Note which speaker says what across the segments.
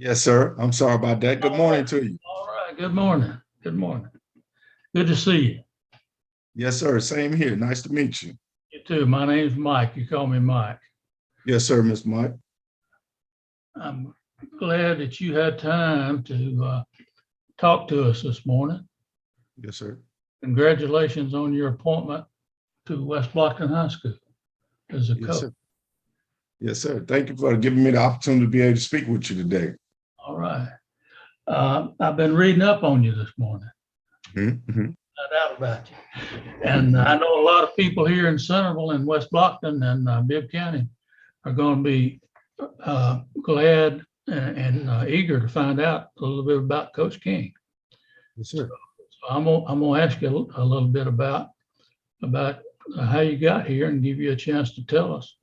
Speaker 1: Yes, sir. I'm sorry about that. Good
Speaker 2: All right.
Speaker 1: morning to you.
Speaker 2: All right. Good morning. Good morning. Good to see you.
Speaker 1: Yes, sir. Same here. Nice to meet you.
Speaker 2: You too. My name's Mike. You call me Mike.
Speaker 1: Yes, sir, Miss Mike.
Speaker 2: I'm glad that you had time to talk to us this morning.
Speaker 1: Yes, sir.
Speaker 2: Congratulations on your appointment to West Blocton High School as a
Speaker 1: Yes,
Speaker 2: coach.
Speaker 1: sir. Yes, sir. Thank you for giving me the opportunity to be able to speak with you today.
Speaker 2: All right. I've been reading up on you this morning.
Speaker 1: Mm-hmm.
Speaker 2: No doubt about you. And I know a lot of people here in Centreville and West Blocton and Bibb County are going to be glad and eager to find out a little bit about Coach King.
Speaker 1: Yes,
Speaker 2: So
Speaker 1: sir.
Speaker 2: I'm gonna ask you a little bit about how you got here and give you a chance to tell us.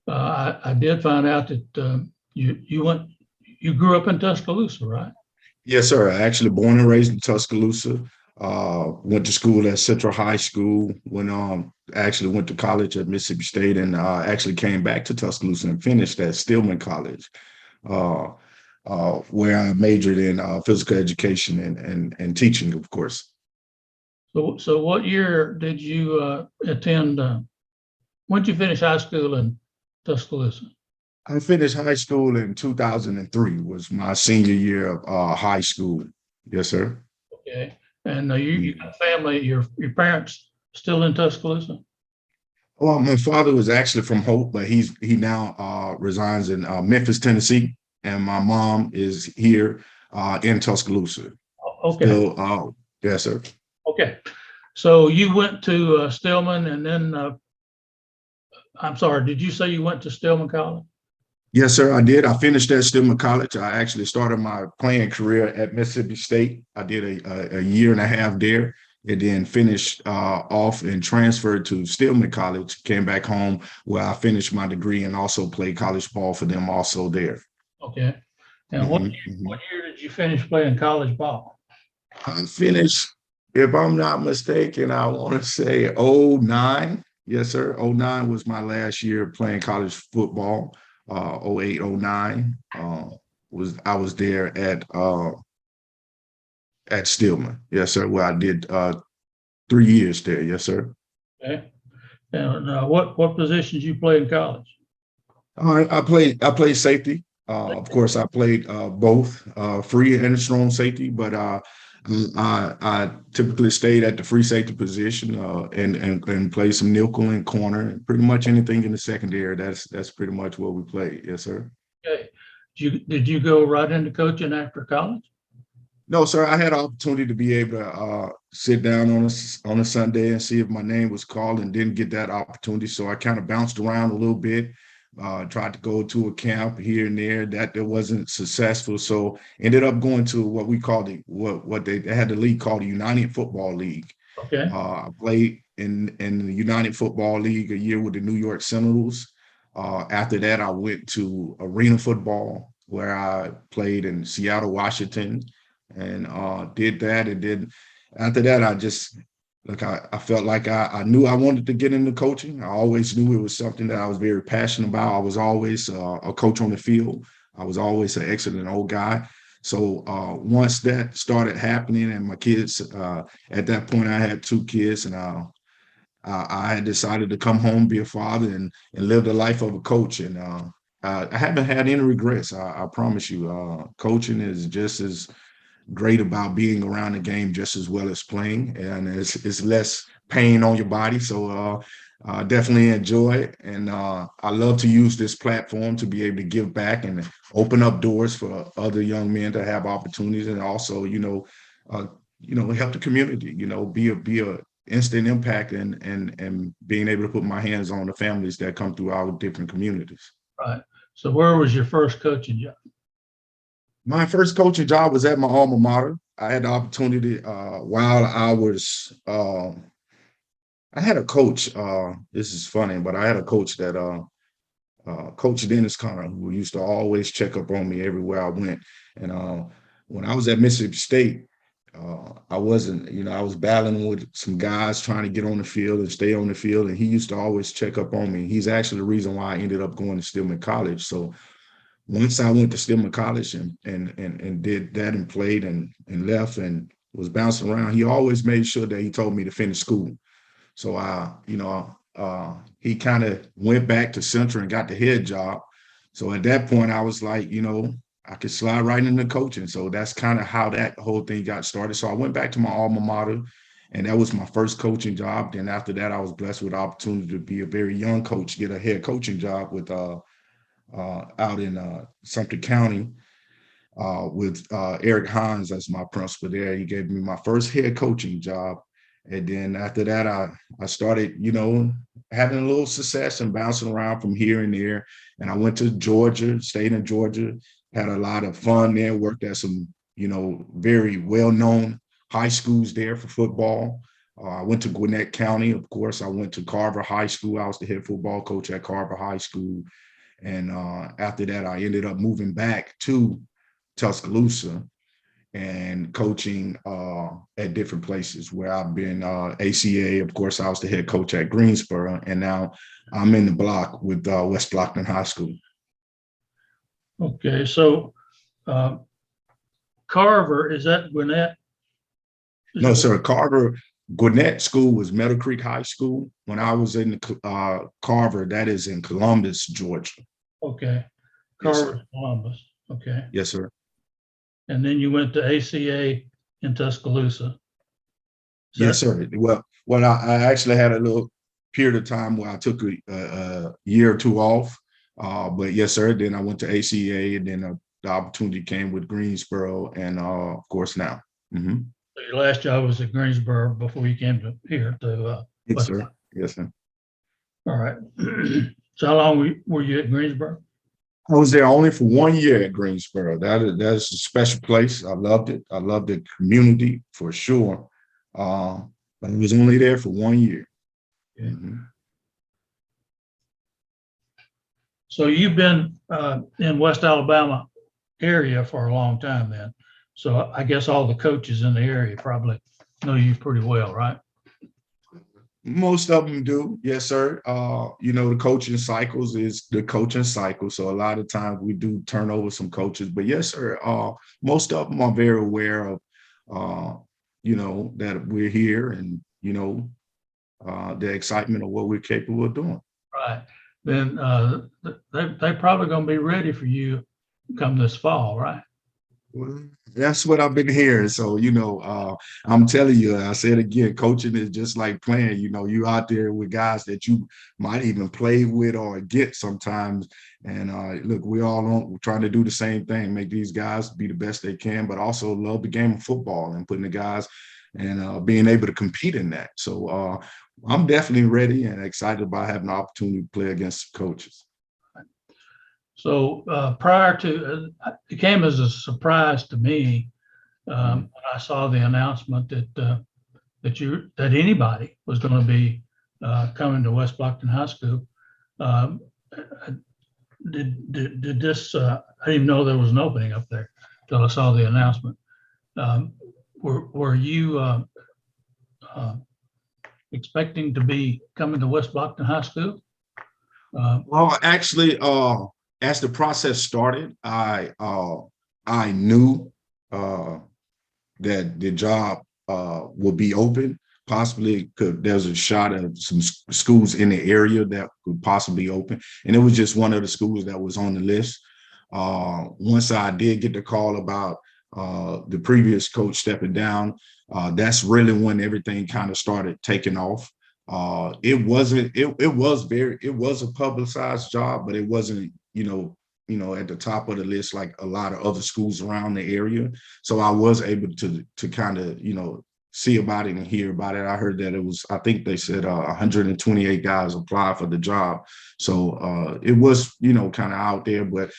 Speaker 2: I did find out that you grew up in Tuscaloosa, right?
Speaker 1: Yes, sir. I actually born and raised in Tuscaloosa. Went to school at Central High School. When actually went to college at Mississippi State, and actually came back to Tuscaloosa and finished at Stillman College. Uh, where I majored in physical education and teaching, of course.
Speaker 2: So what year did you attend? When did you finish high school in Tuscaloosa?
Speaker 1: I finished high school in 2003, was my senior year of high school. Yes, sir.
Speaker 2: Okay, and you
Speaker 1: Mhm.
Speaker 2: got family. Your parents still in Tuscaloosa?
Speaker 1: Well, my father was actually from Hope, but he now resides in Memphis, Tennessee, and my mom is here in Tuscaloosa.
Speaker 2: Okay,
Speaker 1: Still, yes, sir.
Speaker 2: okay. So you went to Stillman, and then I'm sorry. Did you say you went to Stillman College?
Speaker 1: Yes, sir, I did. I finished at Stillman College. I actually started my playing career at Mississippi State. I did a year and a half there, and then finished off and transferred to Stillman College. Came back home where I finished my degree and also played college ball for them also there.
Speaker 2: Okay. And
Speaker 1: Hmm hmm
Speaker 2: what year did you finish playing college ball?
Speaker 1: I finished, if I'm not mistaken, I want to say '09. Yes, sir. '09 was my last year playing college football. '08, '09 was I was there at Stillman. Yes, sir. Where I did 3 years there. Yes, sir.
Speaker 2: Okay. And what positions you play in college?
Speaker 1: I played safety. Of course, I played both free and strong safety, but I typically stayed at the free safety position and played some nickel and corner, pretty much anything in the secondary. That's pretty much what we played. Yes, sir.
Speaker 2: Okay. Did you go right into coaching after college?
Speaker 1: No, sir. I had an opportunity to be able to sit down on a Sunday and see if my name was called, and didn't get that opportunity. So I kind of bounced around a little bit. Tried to go to a camp here and there. That wasn't successful. So ended up going to what we called what they had the league called the United Football League.
Speaker 2: Okay.
Speaker 1: I played in the United Football League a year with the New York Sentinels. After that, I went to arena football where I played in Seattle, Washington, and did that. And then after that, I just like I felt like I knew I wanted to get into coaching. I always knew it was something that I was very passionate about. I was always a coach on the field. I was always an excellent old guy. So once that started happening, and my kids, at that point, I had two kids, and I had decided to come home, be a father, and live the life of a coach. And I haven't had any regrets. I promise you, coaching is just as great about being around the game just as well as playing, and it's less pain on your body. So definitely enjoy it, and I love to use this platform to be able to give back and open up doors for other young men to have opportunities, and also uh, help the community. Be a instant impact, and being able to put my hands on the families that come through our different communities.
Speaker 2: Right. So where was your first coaching job?
Speaker 1: My first coaching job was at my alma mater. I had the opportunity while I had a coach. This is funny, but I had a coach that Coach Dennis Connor, who used to always check up on me everywhere I went. And when I was at Mississippi State, I wasn't, I was battling with some guys trying to get on the field and stay on the field. And he used to always check up on me. He's actually the reason why I ended up going to Stillman College. So once I went to Stillman College and did that and played and left and was bouncing around, he always made sure that he told me to finish school. So he kind of went back to Central and got the head job. So at that point, I was like, I could slide right into coaching. So that's kind of how that whole thing got started. So I went back to my alma mater, and that was my first coaching job. Then after that, I was blessed with the opportunity to be a very young coach, get a head coaching job with out in Sumter County with Eric Hines as my principal there. He gave me my first head coaching job. And then after that, I started, having a little success and bouncing around from here and there. And I went to Georgia, stayed in Georgia, had a lot of fun there, worked at some, very well-known high schools there for football. I went to Gwinnett County, of course. I went to Carver High School. I was the head football coach at Carver High School. And after that, I ended up moving back to Tuscaloosa and coaching at different places where I've been ACA. Of course, I was the head coach at Greensboro, and now I'm in the block with West Blocton High School.
Speaker 2: Okay, so Carver, is that Gwinnett?
Speaker 1: No, sir. Gwinnett School was Meadow Creek High School. When I was in Carver, that is in Columbus, Georgia.
Speaker 2: Okay,
Speaker 1: Yes,
Speaker 2: Carver, Columbus. Okay.
Speaker 1: Yes, sir.
Speaker 2: And then you went to ACA in Tuscaloosa.
Speaker 1: Yes, sir. Well, I actually had a little period of time where I took a year or two off. But yes, sir. Then I went to ACA, and then the opportunity came with Greensboro, and of course now. Mm-hmm.
Speaker 2: So your last job was at Greensboro before you came to here to
Speaker 1: Yes, sir. Yes, sir.
Speaker 2: All right. So how long were you at Greensboro?
Speaker 1: I was there only for 1 year at Greensboro. That's a special place. I loved it. I loved the community for sure. But I was only there for 1 year.
Speaker 2: Okay.
Speaker 1: Mm-hmm.
Speaker 2: So you've been in West Alabama area for a long time then. So I guess all the coaches in the area probably know you pretty well, right?
Speaker 1: Most of them do, yes, sir. The coaching cycles is the coaching cycle. So a lot of times we do turn over some coaches, but yes, sir. Most of them are very aware of, that we're here and, the excitement of what we're capable of doing.
Speaker 2: Right. Then they probably going to be ready for you come this fall, right?
Speaker 1: Well, that's what I've been hearing. So, I'm telling you, I said again, coaching is just like playing. You out there with guys that you might even play with or get sometimes. And look, we're trying to do the same thing, make these guys be the best they can, but also love the game of football and putting the guys and being able to compete in that. So I'm definitely ready and excited about having the opportunity to play against coaches.
Speaker 2: So prior to, it came as a surprise to me when I saw the announcement that anybody was going to be coming to West Blocton High School. Did this? I didn't even know there was an opening up there until I saw the announcement. Were you expecting to be coming to West Blocton High School?
Speaker 1: Well, actually, as the process started, I knew that the job would be open. Possibly there's a shot of some schools in the area that could possibly open. And it was just one of the schools that was on the list. Once I did get the call about the previous coach stepping down, that's really when everything kind of started taking off. It was a publicized job, but it wasn't, at the top of the list like a lot of other schools around the area. So I was able to kind of, see about it and hear about it. I heard that it was, I think they said 128 guys applied for the job. So it was, kind of out there. But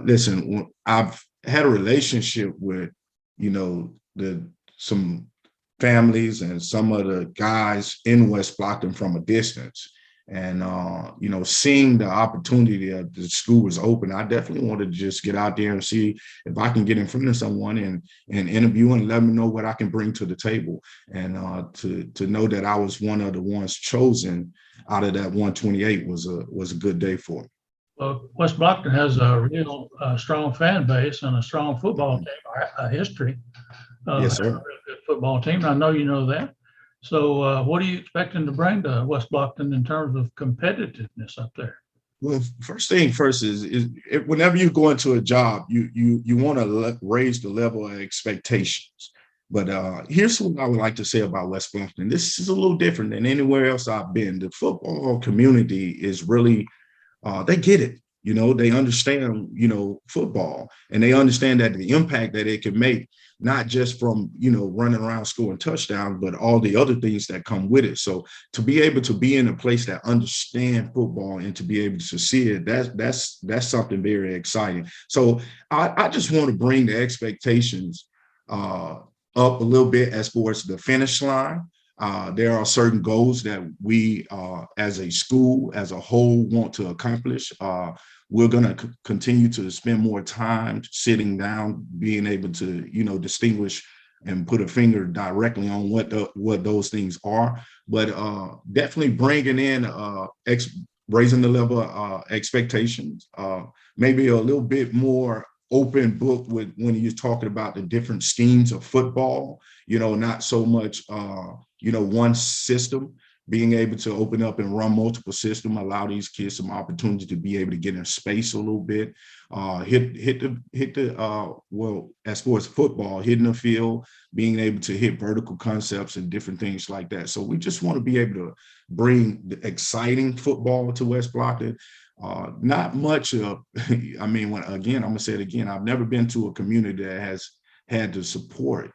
Speaker 1: listen, I've had a relationship with, some families and some of the guys in West Blocton from a distance. And, seeing the opportunity that the school was open, I definitely wanted to just get out there and see if I can get in front of someone and interview and let me know what I can bring to the table. And to know that I was one of the ones chosen out of that 128 was a good day for me.
Speaker 2: Well, West Blocton has a real strong fan base and a strong football team, a history of
Speaker 1: Yes,
Speaker 2: having a
Speaker 1: sir.
Speaker 2: really good football team. And I know you know that. So what are you expecting to bring to West Blocton in terms of competitiveness up there?
Speaker 1: Well, first thing first is whenever you go into a job, you want to raise the level of expectations. But here's what I would like to say about West Bluffton. This is a little different than anywhere else I've been. The football community is really they get it. They understand, football, and they understand that the impact that it can make, not just from, running around scoring touchdowns, but all the other things that come with it. So to be able to be in a place that understand football and to be able to see it, that's something very exciting. So I just want to bring the expectations up a little bit as far as the finish line. There are certain goals that we, as a school, as a whole, want to accomplish. We're going to continue to spend more time sitting down, being able to, distinguish and put a finger directly on what those things are. But definitely bringing in, raising the level of expectations, maybe a little bit more open book with when you're talking about the different schemes of football, not so much, one system, being able to open up and run multiple systems, allow these kids some opportunity to be able to get in space a little bit, well, as far as football, hitting the field, being able to hit vertical concepts and different things like that. So we just want to be able to bring the exciting football to West Blocton. Not much of, I mean, I'm gonna say it again, I've never been to a community that has had the support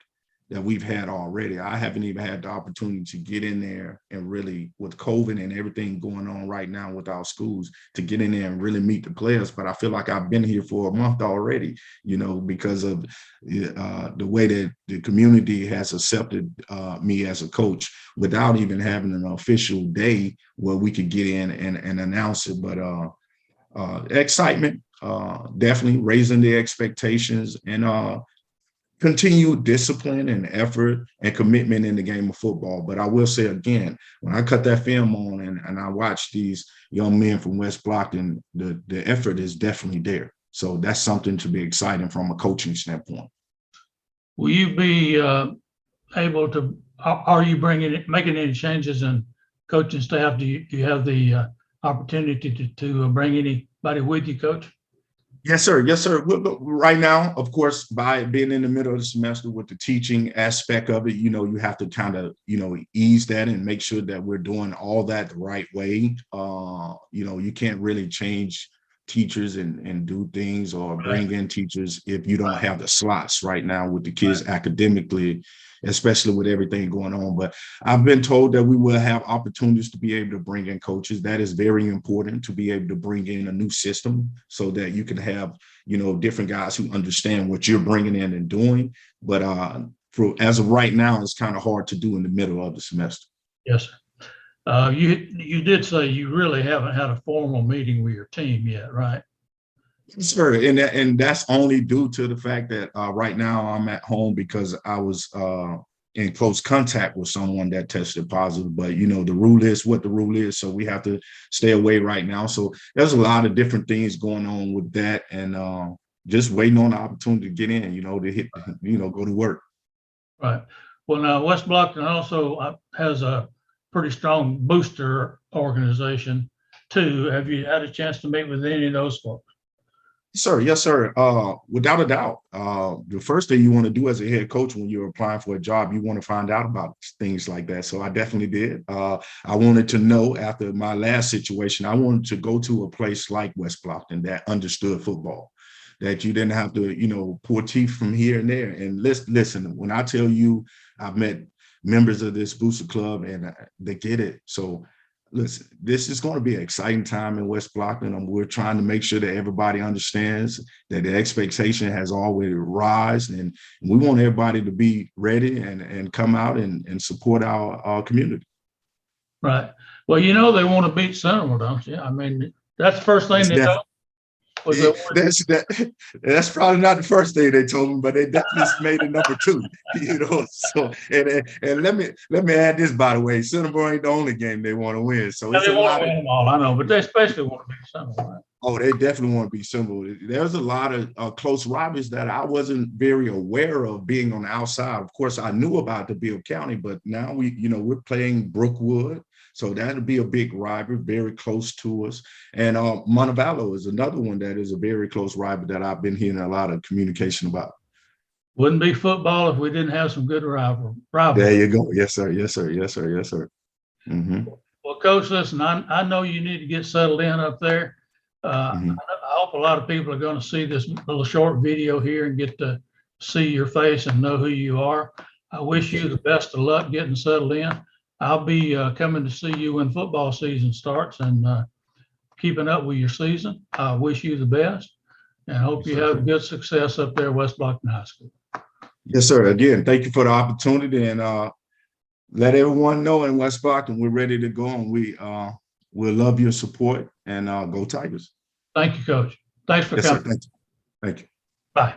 Speaker 1: that we've had already. I haven't even had the opportunity to get in there and really, with COVID and everything going on right now with our schools, to get in there and really meet the players. But I feel like I've been here for a month already, because of the way that the community has accepted me as a coach without even having an official day where we could get in and announce it. But excitement, definitely raising the expectations, and continued discipline and effort and commitment in the game of football. But I will say again, when I cut that film on and I watch these young men from West Blocton, the effort is definitely there. So that's something to be exciting from a coaching standpoint.
Speaker 2: Will you be able to, are you making any changes in coaching staff? Do you have the opportunity to bring anybody with you, Coach?
Speaker 1: Yes, sir. Yes, sir. Right now, of course, by being in the middle of the semester with the teaching aspect of it, you have to kind of, ease that and make sure that we're doing all that the right way. You can't really change teachers and do things or bring in teachers if you don't have the slots right now with the kids academically, especially with everything going on. But I've been told that we will have opportunities to be able to bring in coaches. That is very important, to be able to bring in a new system so that you can have, different guys who understand what you're bringing in and doing. But as of right now, it's kind of hard to do in the middle of the semester.
Speaker 2: Yes, sir. You did say you really haven't had a formal meeting with your team yet, right?
Speaker 1: Sure, and that's only due to the fact that right now I'm at home because I was in close contact with someone that tested positive. But the rule is what the rule is, so we have to stay away right now. So there's a lot of different things going on with that, and just waiting on the opportunity to get in, to hit, go to work.
Speaker 2: Right. Well, now West Blocton also has a pretty strong booster organization too. Have you had a chance to meet with any of those folks?
Speaker 1: Sir, yes, sir. Without a doubt, the first thing you want to do as a head coach when you're applying for a job, you want to find out about things like that. So I definitely did. I wanted to know, after my last situation, I wanted to go to a place like West Blocton that understood football, that you didn't have to, pull teeth from here and there. And listen, when I tell you, I've met members of this booster club and they get it. So listen, this is going to be an exciting time in West Blocton, and we're trying to make sure that everybody understands that the expectation has already risen, and we want everybody to be ready and come out and support our community.
Speaker 2: Right. Well, they want to beat Centreville, don't you? I mean, that's the first thing they know. Was it
Speaker 1: That's probably not the first thing they told me, but they definitely made it number two. So and let me add this, by the way, Centreville ain't the only game they want to win. So it's
Speaker 2: they
Speaker 1: a
Speaker 2: want
Speaker 1: lot
Speaker 2: to
Speaker 1: of
Speaker 2: win them all, I know, but they especially want to be Centreville. Right?
Speaker 1: Oh, they definitely want to be simple. There's a lot of close rivals that I wasn't very aware of being on the outside. Of course, I knew about the Bibb County, but now we're playing Brookwood, so that'll be a big rival, very close to us. And Montevallo is another one that is a very close rival that I've been hearing a lot of communication about.
Speaker 2: Wouldn't be football if we didn't have some good rivalry.
Speaker 1: There you go. Yes, sir. Yes, sir. Yes, sir. Yes, sir. Mm-hmm.
Speaker 2: Well, Coach, listen, I know you need to get settled in up there.
Speaker 1: Mm-hmm.
Speaker 2: I hope a lot of people are going to see this little short video here and get to see your face and know who you are. I wish you the best of luck getting settled in. I'll be coming to see you when football season starts and keeping up with your season. I wish you the best and hope you have good success up there at West Blocton High School.
Speaker 1: Yes, sir. Again, thank you for the opportunity, and let everyone know in West Blocton we're ready to go, and we'll love your support, and go Tigers.
Speaker 2: Thank you, Coach. Thanks for
Speaker 1: Yes,
Speaker 2: coming.
Speaker 1: sir. Thank you. Thank you.
Speaker 2: Bye.